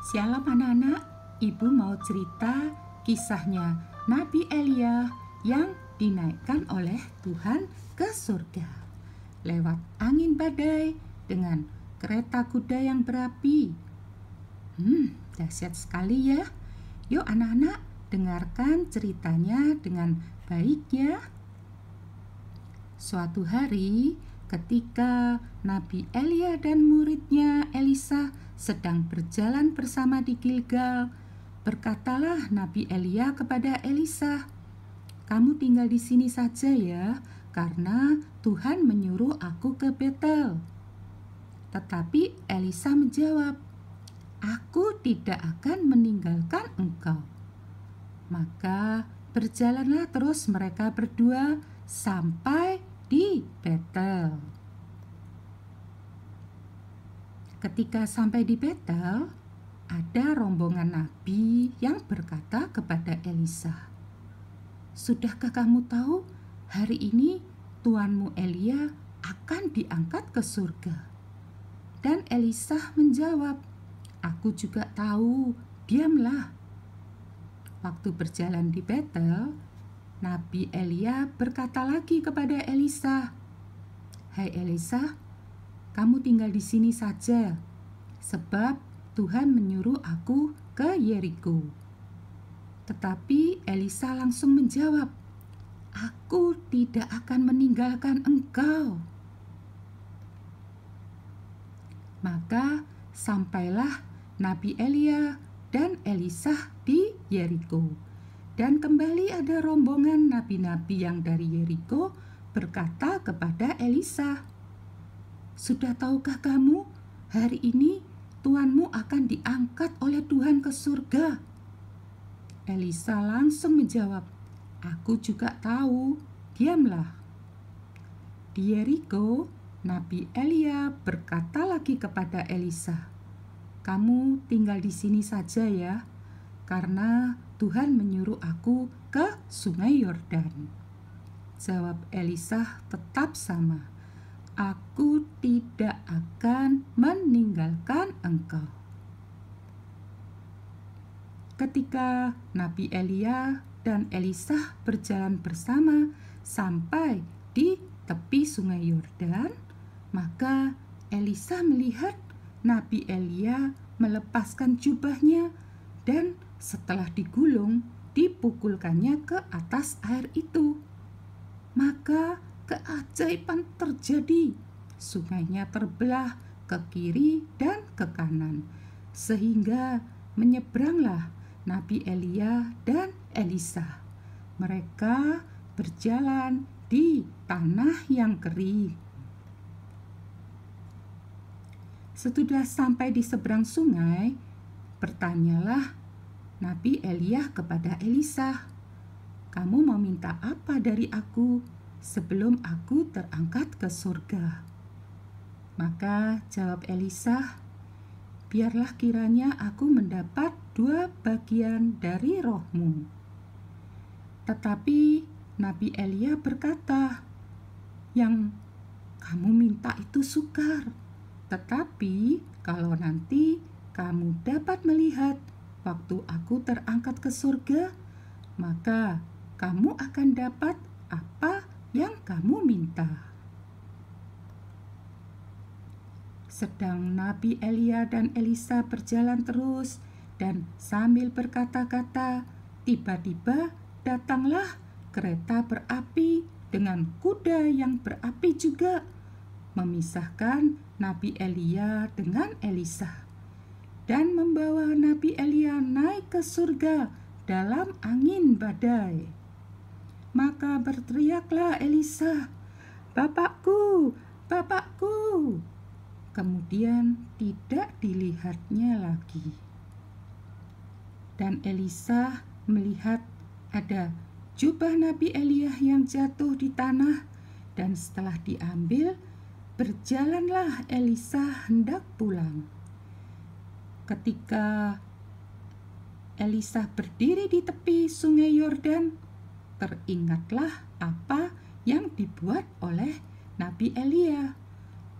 Shalom anak-anak, Ibu mau cerita kisahnya Nabi Elia yang dinaikkan oleh Tuhan ke surga lewat angin badai dengan kereta kuda yang berapi. Dahsyat sekali ya. Yuk anak-anak, dengarkan ceritanya dengan baik ya. Suatu hari ketika Nabi Elia dan muridnya Elisa sedang berjalan bersama di Gilgal, berkatalah Nabi Elia kepada Elisa, "Kamu tinggal di sini saja ya, karena Tuhan menyuruh aku ke Betel." Tetapi Elisa menjawab, "Aku tidak akan meninggalkan engkau." Maka berjalanlah terus mereka berdua sampai di Betel. Ketika sampai di Betel, ada rombongan nabi yang berkata kepada Elisa, "Sudahkah kamu tahu hari ini tuanmu Elia akan diangkat ke surga?" Dan Elisa menjawab, "Aku juga tahu, diamlah." Waktu berjalan di Betel, Nabi Elia berkata lagi kepada Elisa, "Hai Elisa, kamu tinggal di sini saja, sebab Tuhan menyuruh aku ke Yeriko." Tetapi Elisa langsung menjawab, "Aku tidak akan meninggalkan engkau." Maka sampailah Nabi Elia dan Elisa di Yeriko. Dan kembali ada rombongan nabi-nabi yang dari Yeriko berkata kepada Elisa, "Sudah tahukah kamu, hari ini tuanmu akan diangkat oleh Tuhan ke surga?" Elisa langsung menjawab, "Aku juga tahu, diamlah." Di Yeriko, Nabi Elia berkata lagi kepada Elisa, "Kamu tinggal di sini saja ya, karena Tuhan menyuruh aku ke sungai Yordan." Jawab Elisa tetap sama, "Aku tidak akan meninggalkan engkau." Ketika Nabi Elia dan Elisa berjalan bersama sampai di tepi sungai Yordan, maka Elisa melihat Nabi Elia melepaskan jubahnya dan setelah digulung, dipukulkannya ke atas air itu. Maka keajaiban terjadi. Sungainya terbelah ke kiri dan ke kanan, sehingga menyeberanglah Nabi Elia dan Elisa. Mereka berjalan di tanah yang kering. Sesudah sampai di seberang sungai, bertanyalah Nabi Elia kepada Elisa, "Kamu mau minta apa dari aku sebelum aku terangkat ke surga?" Maka jawab Elisa, "Biarlah kiranya aku mendapat 2 bagian dari rohmu." Tetapi Nabi Elia berkata, "Yang kamu minta itu sukar, tetapi kalau nanti kamu dapat melihat waktu aku terangkat ke surga, maka kamu akan dapat apa yang kamu minta." Sedang Nabi Elia dan Elisa berjalan terus dan sambil berkata-kata, tiba-tiba datanglah kereta berapi dengan kuda yang berapi juga, memisahkan Nabi Elia dengan Elisa, dan membawa Nabi Elia naik ke surga dalam angin badai. Maka berteriaklah Elisa, "Bapakku, Bapakku!" Kemudian tidak dilihatnya lagi. Dan Elisa melihat ada jubah Nabi Elia yang jatuh di tanah, dan setelah diambil, berjalanlah Elisa hendak pulang. Ketika Elisa berdiri di tepi sungai Yordan, teringatlah apa yang dibuat oleh Nabi Elia.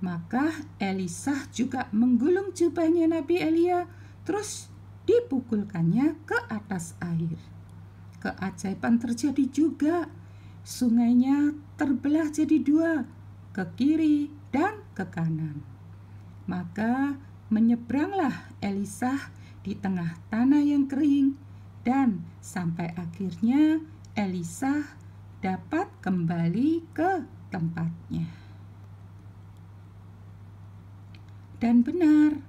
Maka Elisa juga menggulung jubahnya Nabi Elia, terus dipukulkannya ke atas air. Keajaiban terjadi juga. Sungainya terbelah jadi dua, ke kiri dan ke kanan. Maka menyeberanglah Elisa di tengah tanah yang kering, dan sampai akhirnya Elisa dapat kembali ke tempatnya. Dan benar,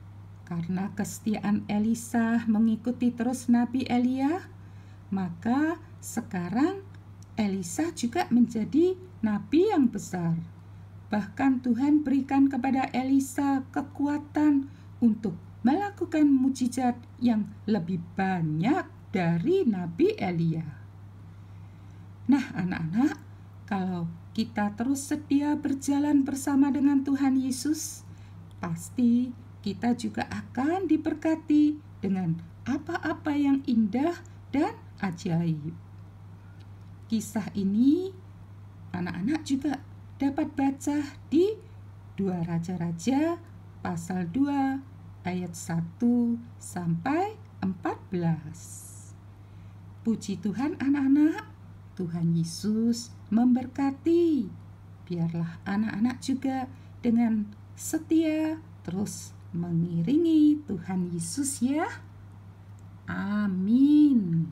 karena kesetiaan Elisa mengikuti terus Nabi Elia, maka sekarang Elisa juga menjadi nabi yang besar. Bahkan Tuhan berikan kepada Elisa kekuatan untuk melakukan mujizat yang lebih banyak dari Nabi Elia. Nah, anak-anak, kalau kita terus setia berjalan bersama dengan Tuhan Yesus, pasti kita juga akan diberkati dengan apa-apa yang indah dan ajaib. Kisah ini anak-anak juga dapat baca di 2 Raja-Raja pasal 2 ayat 1 sampai 14. Puji Tuhan anak-anak, Tuhan Yesus memberkati. Biarlah anak-anak juga dengan setia terus mengiringi Tuhan Yesus ya. Amin.